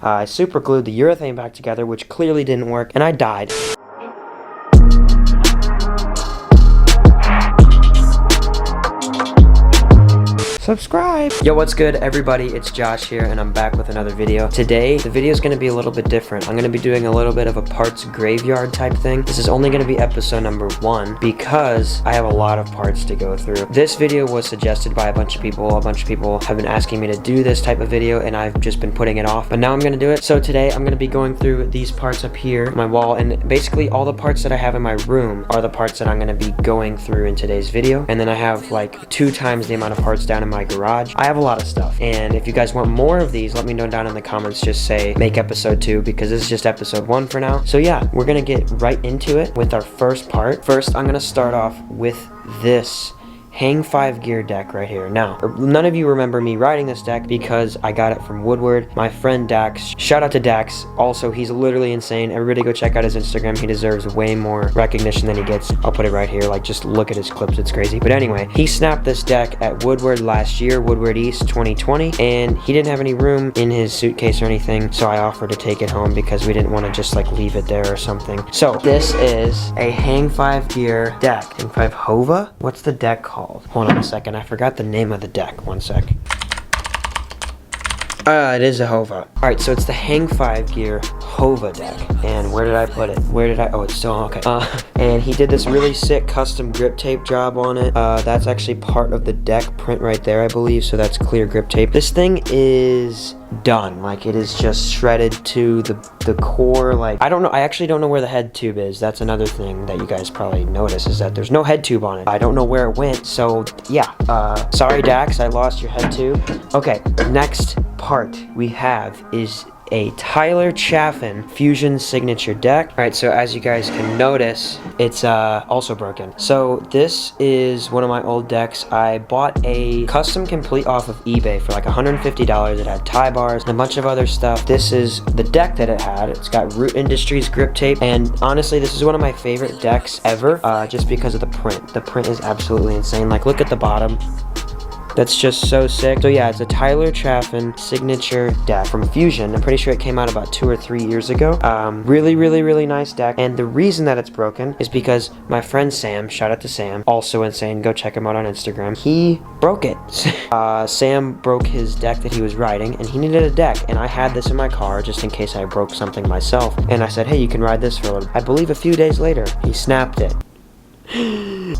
I super glued the urethane back together, which clearly didn't work, and I died. Subscribe! Yo, what's good everybody? It's Josh here and I'm back with another video. Today, the video is going to be a little bit different. I'm going to be doing a little bit of a parts graveyard type thing. This is only going to be episode number 1 because I have a lot of parts to go through. This video was suggested by a bunch of people. A bunch of people have been asking me to do this type of video and I've just been putting it off. But now I'm going to do it. So today, I'm going to be going through these parts up here on my wall, and basically all the parts that I have in my room are the parts that I'm going to be going through in today's video. And then I have like 2 times the amount of parts down in my garage. I have a lot of stuff, and if you guys want more of these, let me know down in the comments. Just say make episode 2 because this is just episode 1 for now. So yeah, we're gonna get right into it with our first part. First, I'm gonna start off with this Hang 5 gear deck right here. Now, none of you remember me riding this deck because I got it from Woodward. My friend Dax, shout out to Dax. Also, he's literally insane. Everybody go check out his Instagram. He deserves way more recognition than he gets. I'll put it right here. Like, just look at his clips. It's crazy. But anyway, he snapped this deck at Woodward last year, Woodward East 2020, and he didn't have any room in his suitcase or anything, so I offered to take it home because we didn't want to just like leave it there or something. So this is a Hang 5 gear deck. Hang 5 Hova? What's the deck called? Hold on a second, I forgot the name of the deck. One sec. It is a Hova. Alright, so it's the Hang 5 gear Hova deck. And where did I put it? Oh, it's still, okay. And he did this really sick custom grip tape job on it. That's actually part of the deck print right there, I believe. So that's clear grip tape. This thing is done. Like, it is just shredded to the core. Like, I don't know, I actually don't know where the head tube is. That's another thing that you guys probably notice, is that there's no head tube on it. I don't know where it went, so yeah. Sorry Dax, I lost your head tube. Okay, next part we have is a Tyler Chaffin Fusion Signature deck. Alright, so as you guys can notice, it's also broken. So this is one of my old decks. I bought a custom complete off of eBay for like $150. It had tie bars and a bunch of other stuff. This is the deck that it had. It's got Root Industries grip tape, and honestly, this is one of my favorite decks ever, just because of the print. The print is absolutely insane. Like, look at the bottom. That's just so sick. So yeah, it's a Tyler Chaffin signature deck from Fusion. I'm pretty sure it came out about 2 or 3 years ago. Really nice deck. And the reason that it's broken is because my friend Sam, shout out to Sam, also insane, go check him out on Instagram, he broke it. Sam broke his deck that he was riding, and he needed a deck, and I had this in my car just in case I broke something myself. And I said, hey, you can ride this for a little. I believe a few days later, he snapped it.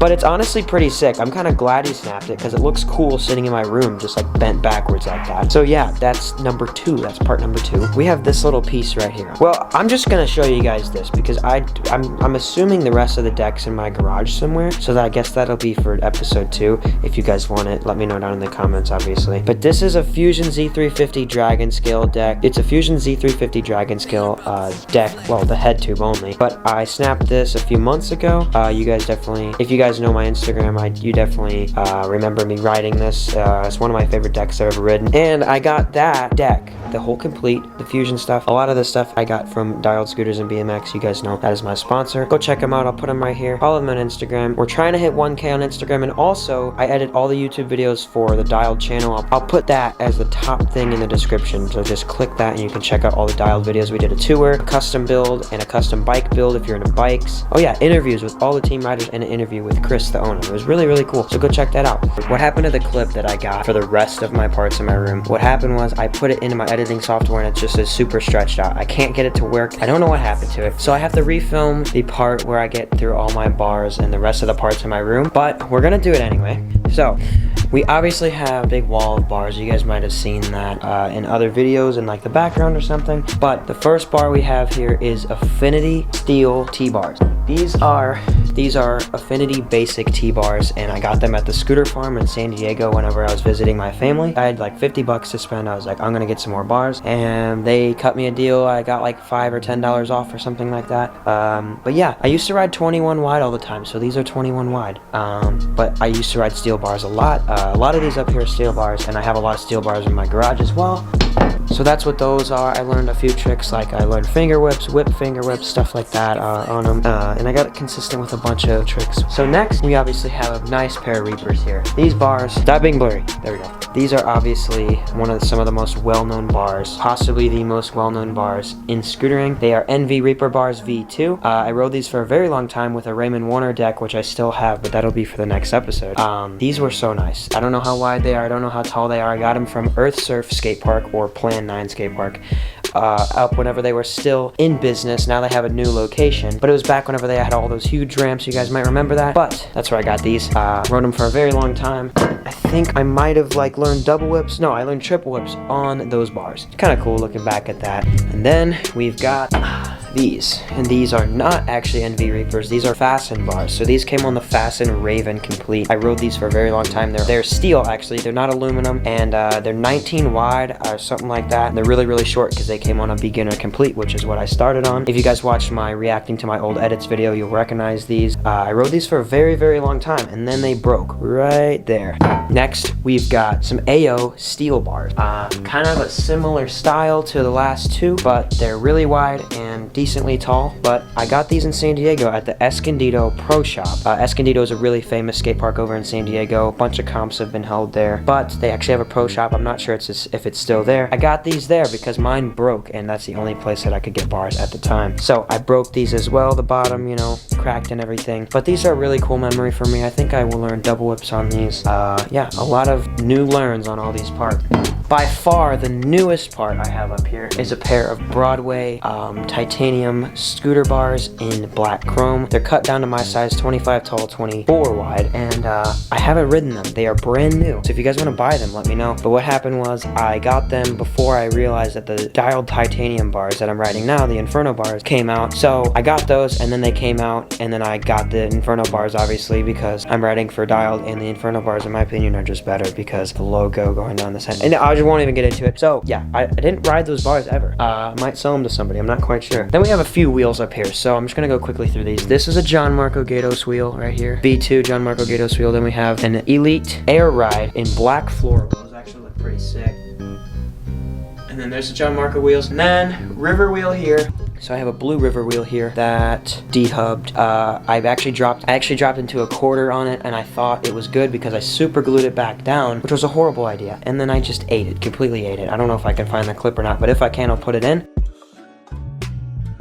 But it's honestly pretty sick. I'm kind of glad he snapped it because it looks cool sitting in my room just like bent backwards like that. So yeah, that's number 2. That's part number 2. We have this little piece right here. Well, I'm just gonna show you guys this because I'm assuming the rest of the deck's in my garage somewhere, so that I guess that'll be for episode 2. If you guys want it, let me know down in the comments, obviously. But this is a Fusion Z350 Dragon Scale deck. It's a Fusion Z350 Dragon Scale deck. Well, the head tube only. But I snapped this a few months ago. You guys definitely, if you guys know my Instagram, you definitely remember me riding this. It's one of my favorite decks I've ever ridden. And I got that deck, the whole complete, the Fusion stuff. A lot of the stuff I got from Dialed Scooters and BMX. You guys know that is my sponsor. Go check them out. I'll put them right here. Follow them on Instagram. We're trying to hit 1K on Instagram, and also I edit all the YouTube videos for the Dialed channel. I'll put that as the top thing in the description. So just click that and you can check out all the Dialed videos. We did a tour, a custom build, and a custom bike build if you're into bikes. Oh yeah, interviews with all the team riders and an interview with Chris, the owner. It was really cool, so go check that out. What happened to the clip that I got for the rest of my parts in my room? What happened was I put it into my editing software and it just is super stretched out. I can't get it to work. I don't know what happened to it, so I have to refilm the part where I get through all my bars and the rest of the parts in my room, but we're gonna do it anyway. So we obviously have a big wall of bars. You guys might have seen that in other videos in like the background or something, but the first bar we have here is Affinity Steel T-bars. These are Affinity Basic T-bars, and I got them at the scooter farm in San Diego whenever I was visiting my family. I had like 50 bucks to spend. I was like, I'm gonna get some more bars, and they cut me a deal. I got like $5 or $10 off or something like that. But yeah, I used to ride 21 wide all the time, so these are 21 wide. But I used to ride steel bars a lot. A lot of these up here are steel bars, and I have a lot of steel bars in my garage as well. So that's what those are. I learned a few tricks, like I learned finger whips, whip finger whips, stuff like that on them. And I got it consistent with a bunch of tricks. So next, we obviously have a nice pair of Reapers here. These bars, stop being blurry. There we go. These are obviously some of the most well-known bars, possibly the most well-known bars in scootering. They are NV Reaper bars V2. I rode these for a very long time with a Raymond Warner deck, which I still have, but that'll be for the next episode. These were so nice. I don't know how wide they are. I don't know how tall they are. I got them from Earth Surf Skate Park, or Plan 9 Skate Park. Up whenever they were still in business. Now they have a new location, but it was back whenever they had all those huge ramps. You guys might remember that, but that's where I got these. Rode them for a very long time. I think I might have learned double whips. No, I learned triple whips on those bars. Kind of cool looking back at that. And then we've got these, and these are not actually NV Reapers. These are Fasten bars. So these came on the Fasten Raven Complete. I rode these for a very long time. They're steel, actually. They're not aluminum, and they're 19 wide or something like that. And they're really, really short because they came on a Beginner Complete, which is what I started on. If you guys watched my reacting to my old edits video, you'll recognize these. I rode these for a very, very long time, and then they broke right there. Next, we've got some AO steel bars. Kind of a similar style to the last two, but they're really wide and decently tall. But I got these in San Diego at the Escondido Pro Shop. Escondido is a really famous skate park over in San Diego. A bunch of comps have been held there, but they actually have a pro shop. I'm not sure if it's still there. I got these there because mine broke, and that's the only place that I could get bars at the time. So I broke these as well. The bottom, you know, cracked and everything. But these are a really cool memory for me. I think I will learn double whips on these. Yeah, a lot of new learns on all these parts. By far, the newest part I have up here is a pair of Broadway titanium scooter bars in black chrome. They're cut down to my size, 25 tall, 24 wide, and I haven't ridden them. They are brand new. So if you guys want to buy them, let me know. But what happened was I got them before I realized that the dialed titanium bars that I'm riding now, the Inferno bars, came out. So I got those, and then they came out, and then I got the Inferno bars, obviously, because I'm riding for dialed, and the Inferno bars, in my opinion, are just better because the logo going down the side. And I just won't even get into it. So yeah, I didn't ride those bars ever. I might sell them to somebody. I'm not quite sure. Then we have a few wheels up here, so I'm just gonna go quickly through these. This is a John Marco Gatos wheel right here. V2 John Marco Gatos wheel. Then we have an Elite Air Ride in black floral. Those actually look pretty sick. And then there's the John Marco wheels. And then river wheel here. So I have a blue river wheel here that dehubbed. I actually dropped into a quarter on it, and I thought it was good because I super glued it back down, which was a horrible idea. And then I just ate it, completely ate it. I don't know if I can find the clip or not, but if I can, I'll put it in.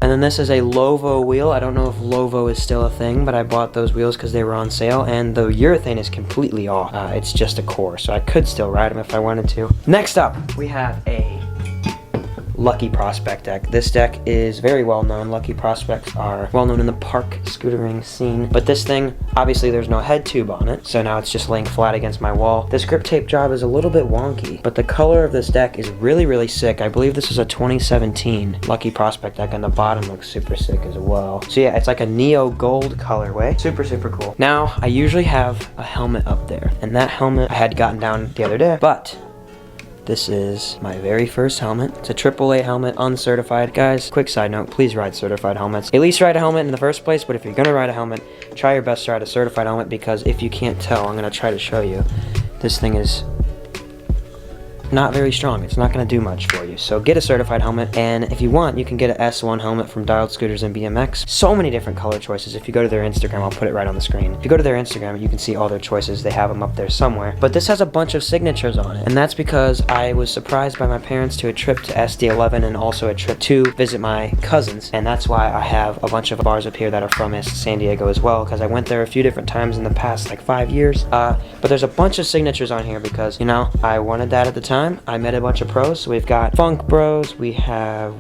And then this is a Lovo wheel. I don't know if Lovo is still a thing, but I bought those wheels because they were on sale, and the urethane is completely off. It's just a core, so I could still ride them if I wanted to. Next up, we have a Lucky Prospect deck. This deck is very well known. Lucky Prospects are well known in the park scootering scene. But this thing, obviously there's no head tube on it, so now it's just laying flat against my wall. This grip tape job is a little bit wonky, but the color of this deck is really, really sick. I believe this is a 2017 Lucky Prospect deck, and the bottom looks super sick as well. So yeah, it's like a neo gold colorway. Super, super cool. Now, I usually have a helmet up there, and that helmet I had gotten down the other day, but this is my very first helmet. It's a AAA helmet, uncertified. Guys, quick side note, please ride certified helmets. At least ride a helmet in the first place, but if you're gonna ride a helmet, try your best to ride a certified helmet, because if you can't tell, I'm gonna try to show you. This thing is not very strong. It's not going to do much for you. So get a certified helmet, and if you want, you can get an S1 helmet from Dialed Scooters and BMX. So many different color choices. If you go to their Instagram, I'll put it right on the screen. If you go to their Instagram, you can see all their choices. They have them up there somewhere. But this has a bunch of signatures on it, and that's because I was surprised by my parents to a trip to SD11 and also a trip to visit my cousins, and that's why I have a bunch of bars up here that are from San Diego as well, because I went there a few different times in the past like 5 years. But there's a bunch of signatures on here because, you know, I wanted that at the time. I met a bunch of pros. So we've got Funk Bros, we have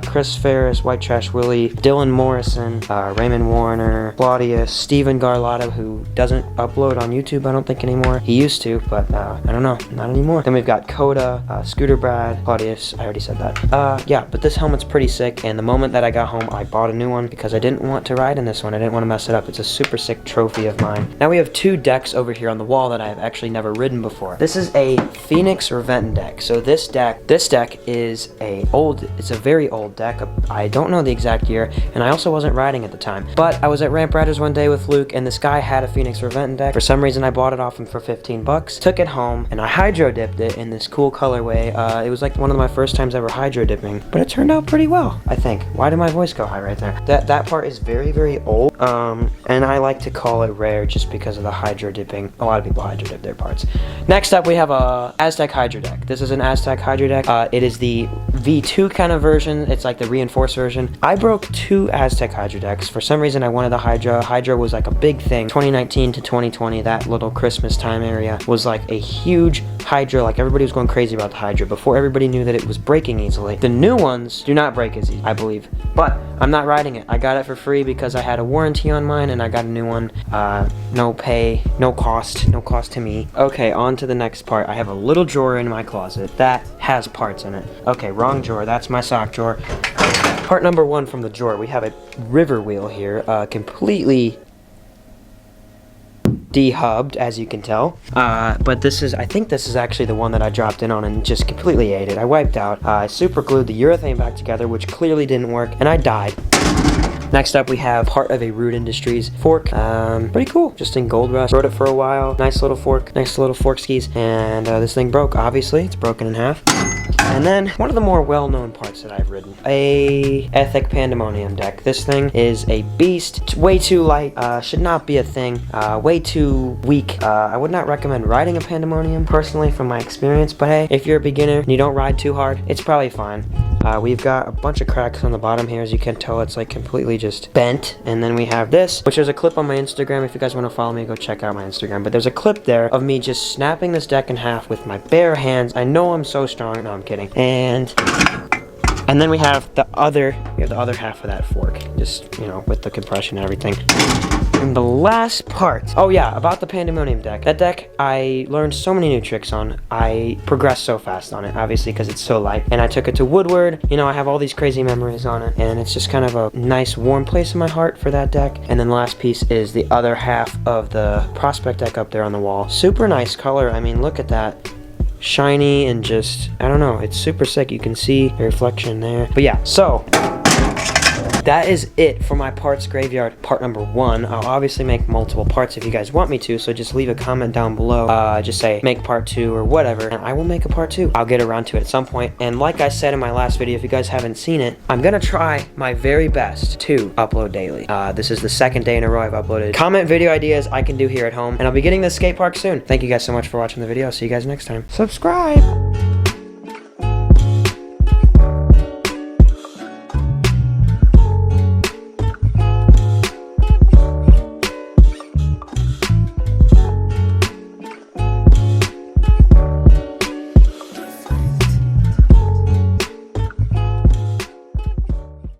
Chris Ferris, White Trash Willie, Dylan Morrison, Raymond Warner, Claudius, Steven Garlotta, who doesn't upload on YouTube, I don't think anymore. He used to, but I don't know, not anymore. Then we've got Coda, Scooter Brad, Claudius, I already said that. Yeah, but this helmet's pretty sick, and the moment that I got home, I bought a new one because I didn't want to ride in this one. I didn't want to mess it up. It's a super sick trophy of mine. Now we have two decks over here on the wall that I've actually never ridden before. This is a Phoenix Revent one deck. So this deck is it's a very old deck. I don't know the exact year, and I also wasn't riding at the time. But I was at Ramp Riders one day with Luke, and this guy had a Phoenix Revenant deck. For some reason, I bought it off him for 15 bucks, took it home, and I hydro dipped it in this cool colorway. It was like one of my first times ever hydro dipping, but it turned out pretty well, I think. Why did my voice go high right there? That part is very, very old, and I like to call it rare just because of the hydro dipping. A lot of people hydro dip their parts. Next up, we have a Aztec Hydro deck. This is an Aztec Hydro deck. It is the V2 kind of version. It's like the reinforced version. I broke 2 Aztec Hydro decks. For some reason, I wanted the Hydra. Hydra was like a big thing. 2019 to 2020, that little Christmas time area was like a huge Hydra. Like everybody was going crazy about the Hydra before everybody knew that it was breaking easily. The new ones do not break as easy, I believe. But I'm not riding it. I got it for free because I had a warranty on mine, and I got a new one. No pay, no cost to me. Okay, on to the next part. I have a little drawer in my closet that has parts in it. Okay, wrong drawer. That's my sock drawer. Part number 1 from the drawer. We have a river wheel here, completely dehubbed, as you can tell. But I think this is actually the one that I dropped in on and just completely ate it. I wiped out. I super glued the urethane back together, which clearly didn't work, and I died. Next up, we have part of a Root Industries fork. Pretty cool, just in Gold Rush. Rode it for a while. Nice little fork, nice little fork skis. And this thing broke, obviously. It's broken in half. And then, one of the more well-known parts that I've ridden. A Ethic Pandemonium deck. This thing is a beast. It's way too light. Should not be a thing. Way too weak. I would not recommend riding a Pandemonium, personally, from my experience. But hey, if you're a beginner and you don't ride too hard, it's probably fine. We've got a bunch of cracks on the bottom here. As you can tell, it's like completely just bent. And then we have this, which there's a clip on my Instagram. If you guys want to follow me, go check out my Instagram. But there's a clip there of me just snapping this deck in half with my bare hands. I know I'm so strong. No, I'm kidding. And then we have the other half of that fork, just, you know, with the compression and everything. And the last part, oh yeah, about the Pandemonium deck. That deck, I learned so many new tricks on. I progressed so fast on it, obviously, because it's so light. And I took it to Woodward. You know, I have all these crazy memories on it, and it's just kind of a nice, warm place in my heart for that deck. And then the last piece is the other half of the Prospect deck up there on the wall. Super nice color. I mean, look at that. Shiny and just, I don't know, it's super sick. You can see the reflection there. But yeah, so that is it for my parts graveyard part number 1. I'll obviously make multiple parts if you guys want me to, so just leave a comment down below. Just say make part 2 or whatever, and I will make a part 2. I'll get around to it at some point. And like I said in my last video, if you guys haven't seen it, I'm gonna try my very best to upload daily. This is the 2nd day in a row I've uploaded. Comment video ideas I can do here at home, and I'll be getting this skate park soon. Thank you guys so much for watching the video. I'll see you guys next time. Subscribe!